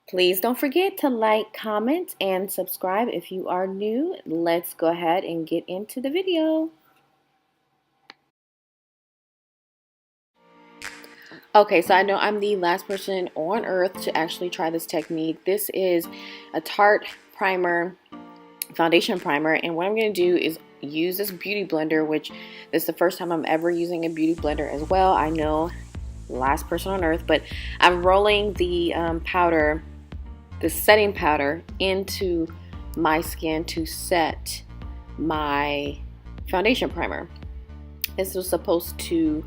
Please don't forget to like, comment, and subscribe if you are new. Let's go ahead and get into the video. Okay, so I know I'm the last person on earth to actually try this technique. This is a Tarte primer, foundation primer, and what I'm going to do is use this beauty blender, which this is the first time I'm ever using a beauty blender as well. I know, last person on earth, but I'm rolling the powder, the setting powder, into my skin to set my foundation primer. This was supposed to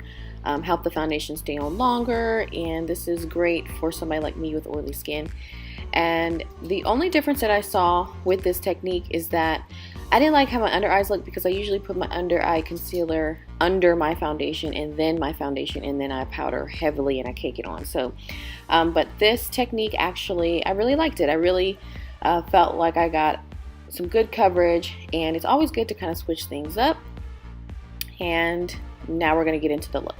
help the foundation stay on longer, and this is great for somebody like me with oily skin. And the only difference that I saw with this technique is that I didn't like how my under eyes look, because I usually put my under eye concealer under my foundation and then my foundation, and then I powder heavily and I cake it on. So but this technique, actually, I really liked it. I really felt like I got some good coverage, and it's always good to kind of switch things up. And now we're going to get into the look.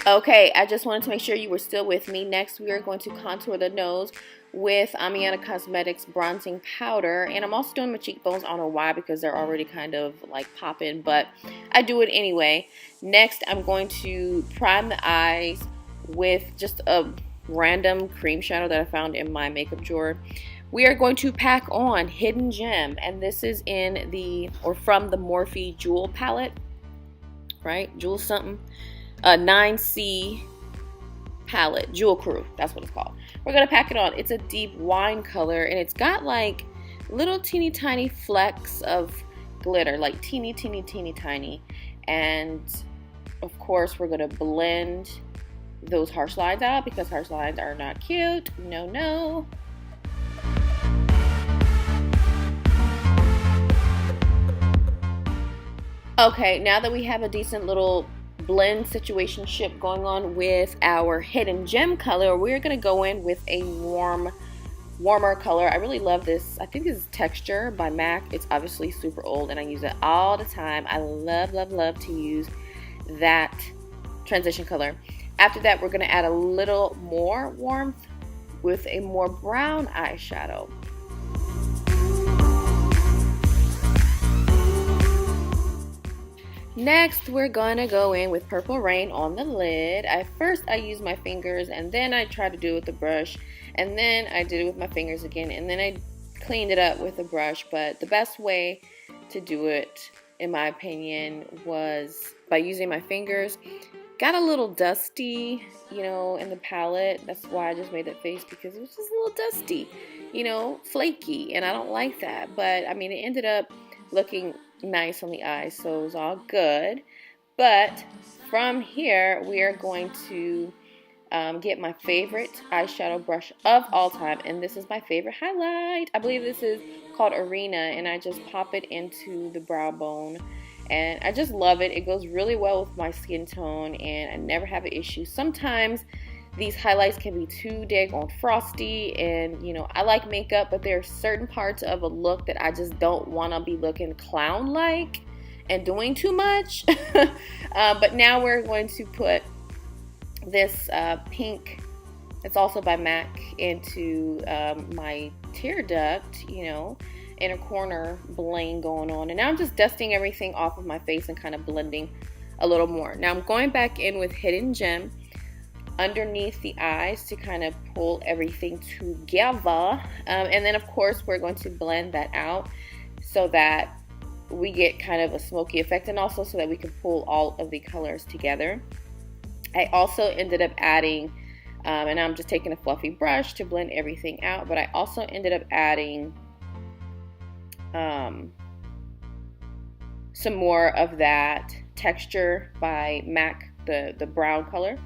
Okay, I just wanted to make sure you were still with me. Next, we are going to contour the nose with Omiana Cosmetics bronzing powder, and I'm also doing my cheekbones. I don't know why, because they're already kind of like popping, but I do it anyway. Next, I'm going to prime the eyes with just a random cream shadow that I found in my makeup drawer. We are going to pack on Hidden Gem, and this is in the, or from the Morphe Jewel palette, right? Jewel something. 9C palette, Jewel Crew, that's what it's called. We're gonna pack it on. It's a deep wine color, and it's got like little teeny tiny flecks of glitter, like teeny tiny. And of course, we're gonna blend those harsh lines out, because harsh lines are not cute. No. Okay, now that we have a decent little blend situationship going on with our Hidden Gem color, we're going to go in with a warmer color. I really love this. I think this is Texture by MAC. It's obviously super old, and I use it all the time. I love to use that transition color. After that, we're going to add a little more warmth with a more brown eyeshadow. Next, we're gonna go in with Purple Rain on the lid. First I use my fingers, and then I try to do it with the brush, and then I did it with my fingers again, and then I cleaned it up with a brush. But the best way to do it, in my opinion, was by using my fingers. Got a little dusty, you know, in the palette. That's why I just made that face, because it was just a little dusty, you know, flaky, and I don't like that. But I mean, it ended up looking nice on the eyes, so it was all good. But from here, we are going to get my favorite eyeshadow brush of all time, and this is my favorite highlight. I believe this is called Arena, and I just pop it into the brow bone, and I just love it. It goes really well with my skin tone, and I never have an issue. Sometimes these highlights can be too daggone frosty, and you know, I like makeup, but there are certain parts of a look that I just don't want to be looking clown-like and doing too much. But now we're going to put this pink, it's also by MAC, into my tear duct, you know, inner corner bling going on. And now I'm just dusting everything off of my face and kind of blending a little more. Now I'm going back in with Hidden Gem underneath the eyes to kind of pull everything together. And then of course we're going to blend that out so that we get kind of a smoky effect, and also so that we can pull all of the colors together. I also ended up adding, and I'm just taking a fluffy brush to blend everything out, but I also ended up adding some more of that Texture by MAC, the brown color.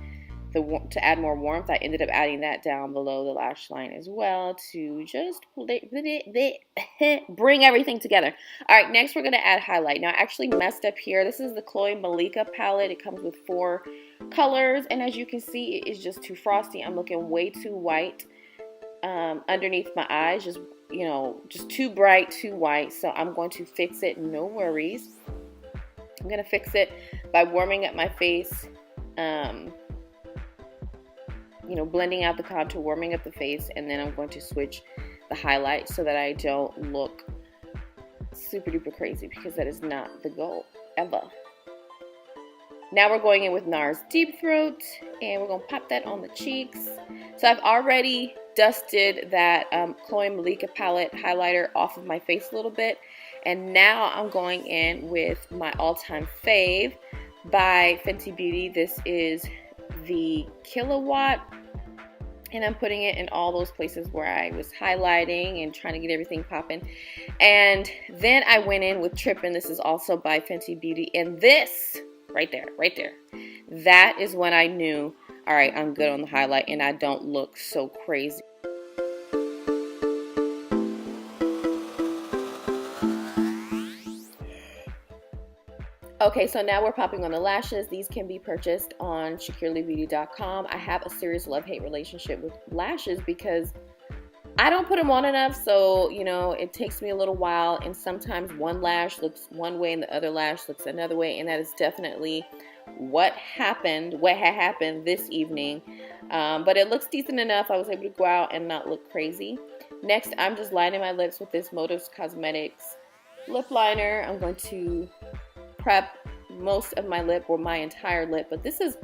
to add more warmth, I ended up adding that down below the lash line as well to just bring everything together. All right, next we're going to add highlight. Now, I actually messed up here. This is the Khloé Malika palette. It comes with 4 colors, and as you can see, it is just too frosty. I'm looking way too white underneath my eyes, just, you know, just too bright, too white. So I'm going to fix it, no worries. I'm going to fix it by warming up my face, you know, blending out the contour, warming up the face, and then I'm going to switch the highlight so that I don't look super duper crazy, because that is not the goal ever. Now we're going in with NARS Deep Throat, and we're going to pop that on the cheeks. So I've already dusted that Khloé Malika palette highlighter off of my face a little bit, and now I'm going in with my all-time fave by Fenty Beauty. This is the Killawatt, and I'm putting it in all those places where I was highlighting and trying to get everything popping. And then I went in with Trippin'. This is also by Fenty Beauty, and this right there, that is when I knew, all right, I'm good on the highlight and I don't look so crazy. Okay, so now we're popping on the lashes. These can be purchased on SecurelyBeauty.com. I have a serious love-hate relationship with lashes because I don't put them on enough, so, you know, it takes me a little while, and sometimes one lash looks one way and the other lash looks another way, and that is definitely what had happened this evening. But it looks decent enough. I was able to go out and not look crazy. Next, I'm just lining my lips with this Motives Cosmetics lip liner. I'm going to prep most of my lip, or my entire lip, but this is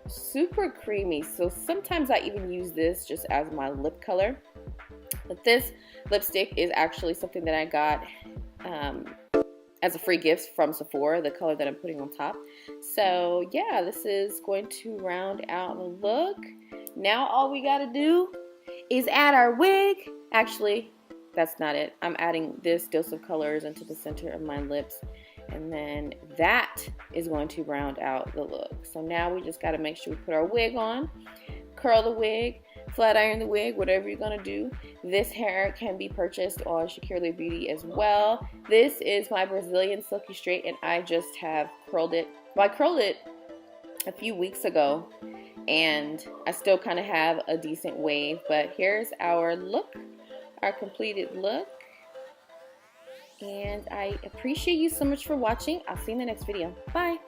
super creamy, so sometimes I even use this just as my lip color. But this lipstick is actually something that I got as a free gift from Sephora, the color that I'm putting on top. So yeah, this is going to round out the look. Now all we gotta do is add our wig. Actually, that's not it. I'm adding this dose of colors into the center of my lips, and then that is going to round out the look. So now we just got to make sure we put our wig on, curl the wig, flat iron the wig, whatever you're going to do. This hair can be purchased on Securely Beauty as well. This is my Brazilian Silky Straight, and I just have curled it. Well, I curled it a few weeks ago, and I still kind of have a decent wave, but here's our look, our completed look. And I appreciate you so much for watching. I'll see you in the next video. Bye.